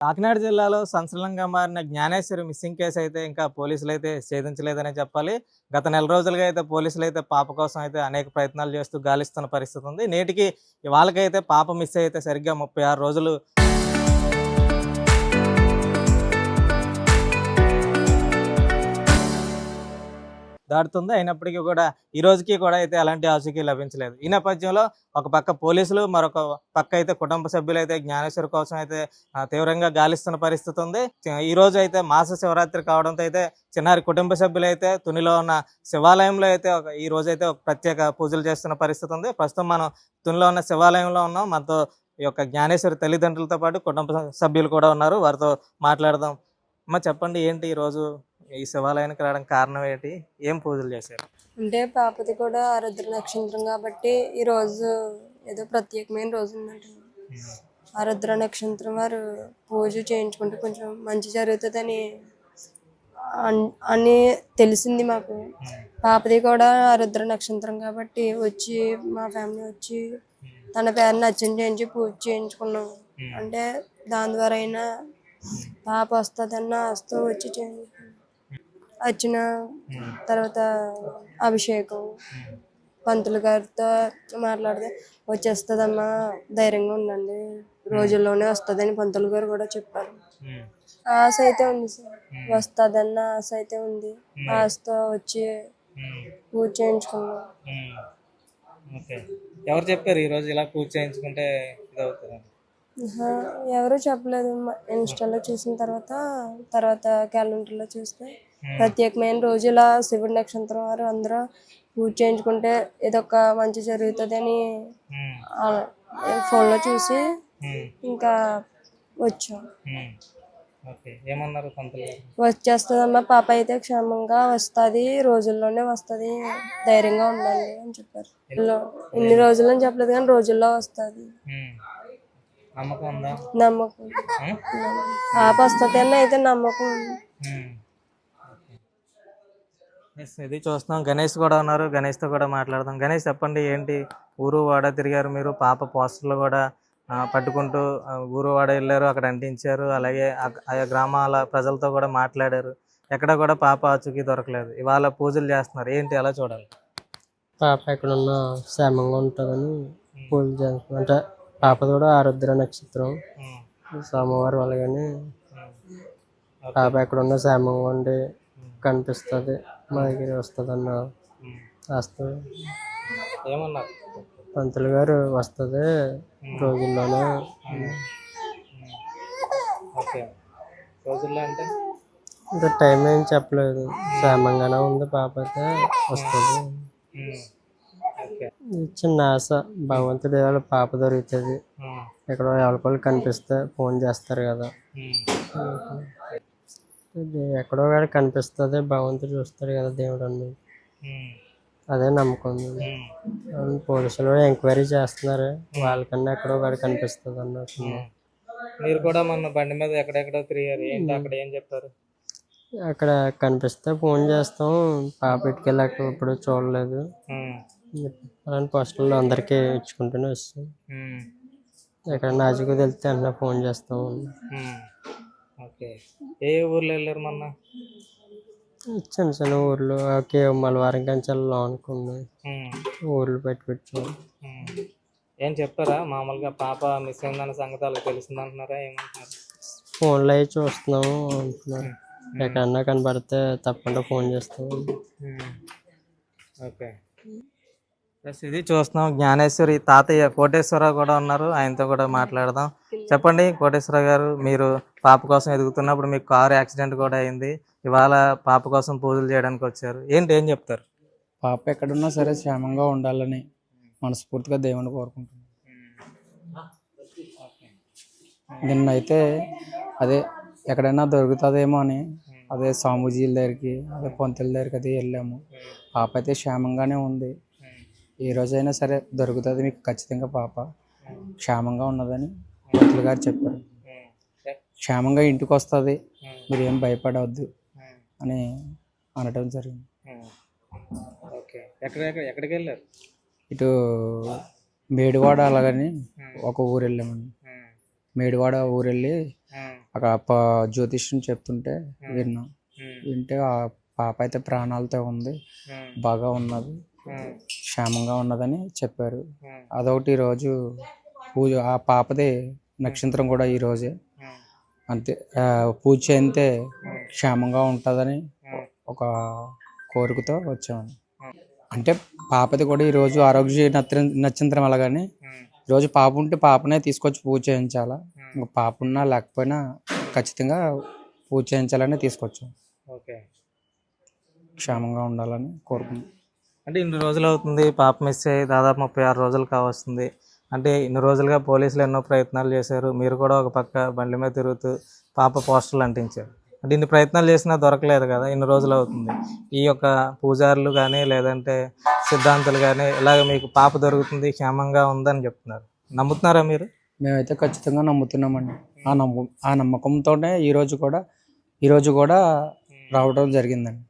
కాకినాడ జిల్లాలో సంచలనంగా మారిన జ్ఞానేశ్వరి మిస్సింగ్ కేసు అయితే ఇంకా పోలీసులు అయితే ఛేదించలేదనే చెప్పాలి. గత నెల రోజులుగా అయితే పోలీసులు అయితే పాప కోసం అయితే అనేక ప్రయత్నాలు చేస్తూ గాలిస్తున్న పరిస్థితి ఉంది. నేటికి ఇవాళకైతే పాప మిస్ అయితే సరిగ్గా 36 రోజులు దాటుతుంది. అయినప్పటికీ కూడా ఈ రోజుకి కూడా అయితే ఎలాంటి ఆచూకీ లభించలేదు. ఈ నేపథ్యంలో ఒక పక్క పోలీసులు, మరొక పక్క అయితే కుటుంబ సభ్యులు అయితే జ్ఞానేశ్వరి కోసం అయితే తీవ్రంగా గాలిస్తున్న పరిస్థితి ఉంది. ఈ రోజు అయితే మాస శివరాత్రి కావడంతో అయితే చిన్నారి కుటుంబ సభ్యులు అయితే తునిలో ఉన్న శివాలయంలో అయితే ఈ రోజైతే ఒక ప్రత్యేక పూజలు చేస్తున్న పరిస్థితి ఉంది. ప్రస్తుతం మనం తునిలో ఉన్న శివాలయంలో ఉన్నాం. మనతో ఈ యొక్క జ్ఞానేశ్వరి తల్లిదండ్రులతో పాటు కుటుంబ సభ్యులు కూడా ఉన్నారు. వారితో మాట్లాడదాం. అమ్మ, చెప్పండి, ఏంటి ఈరోజు ఈ శివాలయానికి రావడం కారణం ఏంటి? ఏం పూజలు చేశారు? అంటే పాపది కూడా ఆరుద్ర నక్షత్రం కాబట్టి ఈ రోజు ఏదో ప్రత్యేకమైన రోజు ఉందంట. ఆరుద్ర నక్షత్రం వారు పూజ చేయించుకుంటే కొంచెం మంచి జరుగుతుందని అని తెలిసింది మాకు. పాపది కూడా ఆరుద్ర నక్షత్రం కాబట్టి వచ్చి మా ఫ్యామిలీ వచ్చి తన పేరుని అర్చన చేయించి పూజ చేయించుకున్నాం. అంటే దాని ద్వారా అయినా పాప వస్తుందన్న ఆస్తో వచ్చి చేయించుకున్నాం. అర్చన తర్వాత అభిషేకం పంతులు గారితో మాట్లాడితే వచ్చేస్తుందమ్మా, ధైర్యంగా ఉండండి, రోజుల్లోనే వస్తుందని పంతులు గారు కూడా చెప్పారు. ఆశ అయితే ఉంది సార్, వస్తుందన్న ఆశ అయితే ఉంది. ఆశతో వచ్చి పూజ చేయించుకున్నాం. ఎవరు చెప్పారు ఈరోజు ఇలా పూజ చేయించుకుంటే ఎవరు చెప్పలేదు. ఇన్స్టాలో చూసిన తర్వాత క్యాలెండర్లో చూస్తే ప్రత్యేకమైన రోజు ఇలా శివుడి నక్షత్రం వారు అందరూ పూజ చేయించుకుంటే ఇదొక మంచి జరుగుతుంది అని ఫోన్లో చూసి ఇంకా వచ్చాం. వచ్చేస్తుందమ్మా, పాప అయితే క్షేమంగా వస్తుంది, రోజుల్లోనే వస్తుంది, ధైర్యంగా ఉండండి అని చెప్పారు. ఇన్ని రోజుల్లో చెప్పలేదు కానీ రోజుల్లో వస్తుంది. నమ్మకం పాప వస్తుంది అని అయితే నమ్మకం. ఇది చూస్తున్నాం. గణేష్ కూడా ఉన్నారు. గణేష్తో కూడా మాట్లాడదాం. గణేష్, చెప్పండి, ఏంటి ఊరు వాడ తిరిగారు మీరు, పాప పోస్టర్లు కూడా పట్టుకుంటూ ఊరు వాడ వెళ్ళారు, అక్కడ అంటించారు, అలాగే ఆయా గ్రామాల ప్రజలతో కూడా మాట్లాడారు. ఎక్కడ కూడా పాప ఆచూకీ దొరకలేదు. ఇవాళ పూజలు చేస్తున్నారు, ఏంటి ఎలా చూడాలి? పాప ఎక్కడున్నా క్షేమంగా ఉంటుందని పూజలు చేస్తాం. అంటే పాపది కూడా ఆరుద్ర నక్షత్రం, సోమవారం, అలాగని పాప ఎక్కడున్నా క్షేమంగా ఉండి కనిపిస్తుంది, మా దగ్గర వస్తుంది అన్న వస్తుంది. ఏమన్నారు పంతులు గారు? వస్తుంది రోజుల్లోనే. రోజుల్లో అంటే ఇంకా టైం ఏం చెప్పలేదు, క్షేమంగానే ఉంది, పాప అయితే వస్తుంది. చిన్న ఆశ, భగవంతుడి వాళ్ళ పాప దొరుకుతుంది. ఎక్కడ ఎవరికోళ్ళు కనిపిస్తే ఫోన్ చేస్తారు కదా, ఎక్కడో కాడ కనిపిస్తుంది, భగవంతుడు చూస్తాడు కదా, దేవుడు అన్నది, అదే నమ్మకం. పోలీసులు ఎంక్వైరీ చేస్తున్నారు, వాళ్ళకన్నా ఎక్కడో కాడ కనిపిస్తుంది అన్నట్టు. మీరు కూడా మొన్న బండి మీద ఎక్కడెక్కడో తిరిగారు, ఏంటి అక్కడ ఏం చెప్పారు? అక్కడ కనిపిస్తే ఫోన్ చేస్తాం, పాప ఇటుకెళ్ళాక ఇప్పుడు చూడలేదు అలాంటి పోస్టర్లు అందరికీ ఇచ్చుకుంటూనే వస్తాం. ఎక్కడ నాజుకు తెలిస్తే అన్న ఫోన్ చేస్తాం. ఏ ఊర్లో వెళ్ళారు మొన్న? చిన్న చిన్న ఊర్లు, మలవారం కంచెల్లో అనుకున్నాయి ఊర్లు పెట్టి ఏం చెప్పారా? మామూలుగా పాప మిస్ అయిందన్న సంగతి వాళ్ళకి తెలిసిందంటున్నారా? ఏమంటున్నారు? ఫోన్లో అవి చూస్తున్నాము అంటున్నారు. ఎక్కడన్నా కనబడితే తప్పకుండా ఫోన్ చేస్తాము. ఇది చూస్తున్నాం. జ్ఞానేశ్వరి తాతయ్య కోటేశ్వరరావు కూడా ఉన్నారు, ఆయనతో కూడా మాట్లాడదాం. చెప్పండి కోటేశ్వరరావు గారు, మీరు పాప కోసం ఎదుగుతున్నప్పుడు మీకు కారు యాక్సిడెంట్ కూడా అయింది, ఇవాళ పాప కోసం పూజలు చేయడానికి వచ్చారు, ఏం చెప్తారు? పాప ఎక్కడున్నా సరే క్షేమంగా ఉండాలని మనస్ఫూర్తిగా దేవుని కోరుకుంటున్నాను. నిన్నైతే అదే ఎక్కడైనా దొరుకుతుందేమో అని అదే స్వామీజీల దగ్గరికి, అదే పంతుల దగ్గరికి అది వెళ్ళాము. పాప అయితే క్షేమంగానే ఉంది. ఏ రోజైనా సరే దొరుకుతుంది మీకు ఖచ్చితంగా, పాప క్షేమంగా ఉన్నదని పంతులు గారు చెప్పారు. క్షేమంగా ఇంటికి వస్తుంది, మీరు ఏం భయపడవద్దు అని అనడం జరిగింది. ఎక్కడికి వెళ్ళారు? ఇటు మేడివాడ అలాగని ఒక ఊరు వెళ్ళామండి. మేడివాడ ఊరు వెళ్ళి అక్కడ జ్యోతిష్యం చెప్తుంటే విన్నా. వింటే ఆ పాప అయితే ప్రాణాలతో ఉంది, బాగా ఉన్నది, క్షేమంగా ఉన్నదని చెప్పారు. అదొకటి ఈరోజు పూజ, ఆ పాపది నక్షత్రం కూడా ఈరోజే. అంతే, పూజ చేయితే క్షేమంగా ఉంటుందని ఒక కోరికతో వచ్చామని. అంటే పాపది కూడా ఈరోజు ఆరోగ్య నక్షత్రం అలాగని ఈరోజు పాప ఉంటే పాపనే తీసుకొచ్చి పూజ చేయించాలా. ఇంకా పాప ఉన్నా లేకపోయినా ఖచ్చితంగా పూజ చేయించాలని తీసుకొచ్చాం. ఓకే. క్షేమంగా ఉండాలని కోరుకుంటున్నాం. అంటే ఇన్ని రోజులు అవుతుంది పాప మిస్ అయ్యి, దాదాపు 36 రోజులు కావస్తుంది. అంటే ఇన్ని రోజులుగా పోలీసులు ఎన్నో ప్రయత్నాలు చేశారు, మీరు కూడా ఒక పక్క బండి మీద తిరుగుతూ పాప పోస్టర్లు అంటించారు. అంటే ఇన్ని ప్రయత్నాలు చేసినా దొరకలేదు కదా, ఇన్ని రోజులు అవుతుంది. ఈ యొక్క పూజారులు కానీ లేదంటే సిద్ధాంతులు కానీ ఇలాగ మీకు పాప దొరుకుతుంది, క్షేమంగా ఉందని చెప్తున్నారు, నమ్ముతున్నారా మీరు? మేమైతే ఖచ్చితంగా నమ్ముతున్నామండి. ఆ నమ్మకంతోనే ఈరోజు కూడా రావడం జరిగిందండి.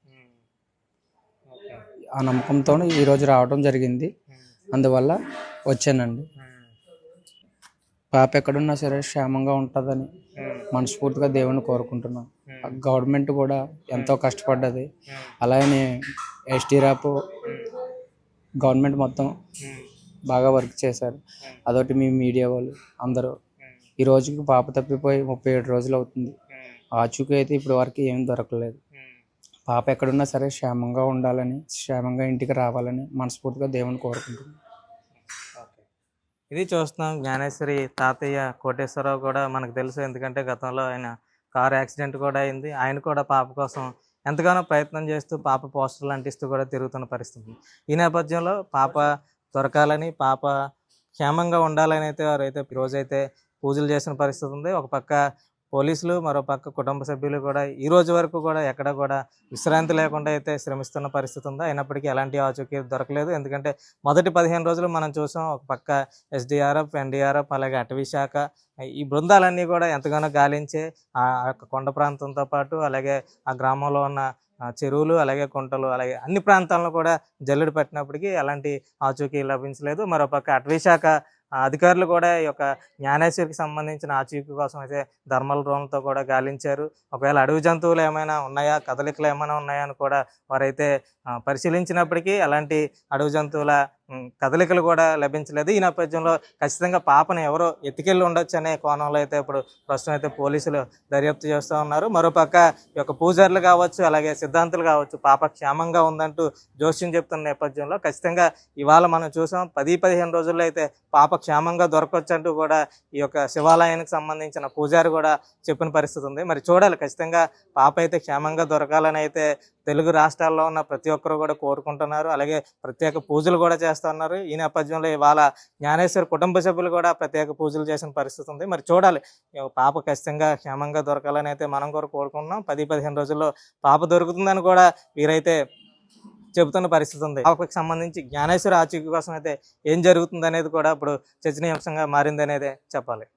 ఆ నమ్మకంతో ఈరోజు రావడం జరిగింది, అందువల్ల వచ్చానండి. పాప ఎక్కడున్నా సరే క్షేమంగా ఉంటుందని మనస్ఫూర్తిగా దేవుని కోరుకుంటున్నాం. గవర్నమెంట్ కూడా ఎంతో కష్టపడ్డది, అలాగే ఎస్టీ-ర్యాప్ గవర్నమెంట్ మొత్తం బాగా వర్క్ చేశారు. అదొకటి మీ మీడియా వాళ్ళు అందరూ. ఈ రోజుకి పాప తప్పిపోయి 37 రోజులు అవుతుంది. ఆచూకీ అయితే ఇప్పటి వరకు ఏం దొరకలేదు. పాప ఎక్కడున్నా సరే క్షేమంగా ఉండాలని, క్షేమంగా ఇంటికి రావాలని మనస్ఫూర్తిగా దేవుని కోరుకుంటున్నాం. ఇది చూస్తున్నాం, జ్ఞానేశ్వరి తాతయ్య కోటేశ్వరరావు కూడా మనకు తెలుసు, ఎందుకంటే గతంలో ఆయన కారు యాక్సిడెంట్ కూడా అయింది. ఆయన కూడా పాప కోసం ఎంతగానో ప్రయత్నం చేస్తూ పాప పోస్టర్లు అంటిస్తూ కూడా తిరుగుతున్న పరిస్థితి. ఈ నేపథ్యంలో పాప దొరకాలని, పాప క్షేమంగా ఉండాలని అయితే వారైతే రోజైతే పూజలు చేసిన పరిస్థితి ఉంది. ఒక పక్క పోలీసులు, మరో పక్క కుటుంబ సభ్యులు కూడా ఈ రోజు వరకు కూడా ఎక్కడ కూడా విశ్రాంతి లేకుండా అయితే శ్రమిస్తున్న పరిస్థితి ఉంది. అయినప్పటికీ ఎలాంటి ఆచూకీ దొరకలేదు. ఎందుకంటే మొదటి 15 రోజులు మనం చూసాం, ఒక పక్క ఎస్డీఆర్ఎఫ్, ఎన్డీఆర్ఎఫ్, అలాగే అటవీ శాఖ ఈ బృందాలన్నీ కూడా ఎంతగానో గాలించే ఆ కొండ ప్రాంతంతో పాటు అలాగే ఆ గ్రామంలో ఉన్న చెరువులు, అలాగే కుంటలు, అలాగే అన్ని ప్రాంతాలను కూడా జల్లెడ పట్టినప్పటికీ ఎలాంటి ఆచూకీ లభించలేదు. మరోపక్క అటవీ శాఖ అధికారులు కూడా ఈ యొక్క జ్ఞానేశ్వరికి సంబంధించిన ఆచూకీ కోసం అయితే థర్మల్ డ్రోన్లతో కూడా గాలించారు. ఒకవేళ అడవి జంతువులు ఏమైనా ఉన్నాయా, కదలికలు ఏమైనా ఉన్నాయా అని కూడా వారైతే పరిశీలించినప్పటికీ అలాంటి అడవి జంతువుల కదలికలు కూడా లభించలేదు. ఈ నేపథ్యంలో ఖచ్చితంగా పాపను ఎవరో ఎత్తుకెళ్ళి ఉండొచ్చు అనే కోణంలో అయితే ఇప్పుడు ప్రస్తుతం అయితే పోలీసులు దర్యాప్తు చేస్తూ ఉన్నారు. మరోపక్క ఈ యొక్క పూజారులు కావచ్చు, అలాగే సిద్ధాంతులు కావచ్చు, పాప క్షేమంగా ఉందంటూ జోస్యం చెప్తున్న నేపథ్యంలో ఖచ్చితంగా ఇవాళ మనం చూసాం 10-15 రోజుల్లో అయితే పాప క్షేమంగా దొరకవచ్చు అంటూ కూడా ఈ యొక్క శివాలయానికి సంబంధించిన పూజారి కూడా చెప్పిన పరిస్థితి ఉంది. మరి చూడాలి, ఖచ్చితంగా పాప అయితే క్షేమంగా దొరకాలని అయితే తెలుగు రాష్ట్రాల్లో ఉన్న ప్రతి ఒక్కరు కూడా కోరుకుంటున్నారు. అలాగే ప్రత్యేక పూజలు కూడా చేస్తున్నారు. ఈ నేపథ్యంలో ఇవాళ జ్ఞానేశ్వరి కుటుంబ సభ్యులు కూడా ప్రత్యేక పూజలు చేసిన పరిస్థితి ఉంది. మరి చూడాలి, పాప ఖచ్చితంగా క్షేమంగా దొరకాలని అయితే మనం కూడా కోరుకుంటున్నాం. 10-15 రోజుల్లో పాప దొరుకుతుందని కూడా వీరైతే చెబుతున్న పరిస్థితి ఉంది. పాపకు సంబంధించి జ్ఞానేశ్వరి ఆచూకీ కోసం అయితే ఏం జరుగుతుంది అనేది కూడా ఇప్పుడు చర్చనీయాంశంగా మారింది అనేది చెప్పాలి.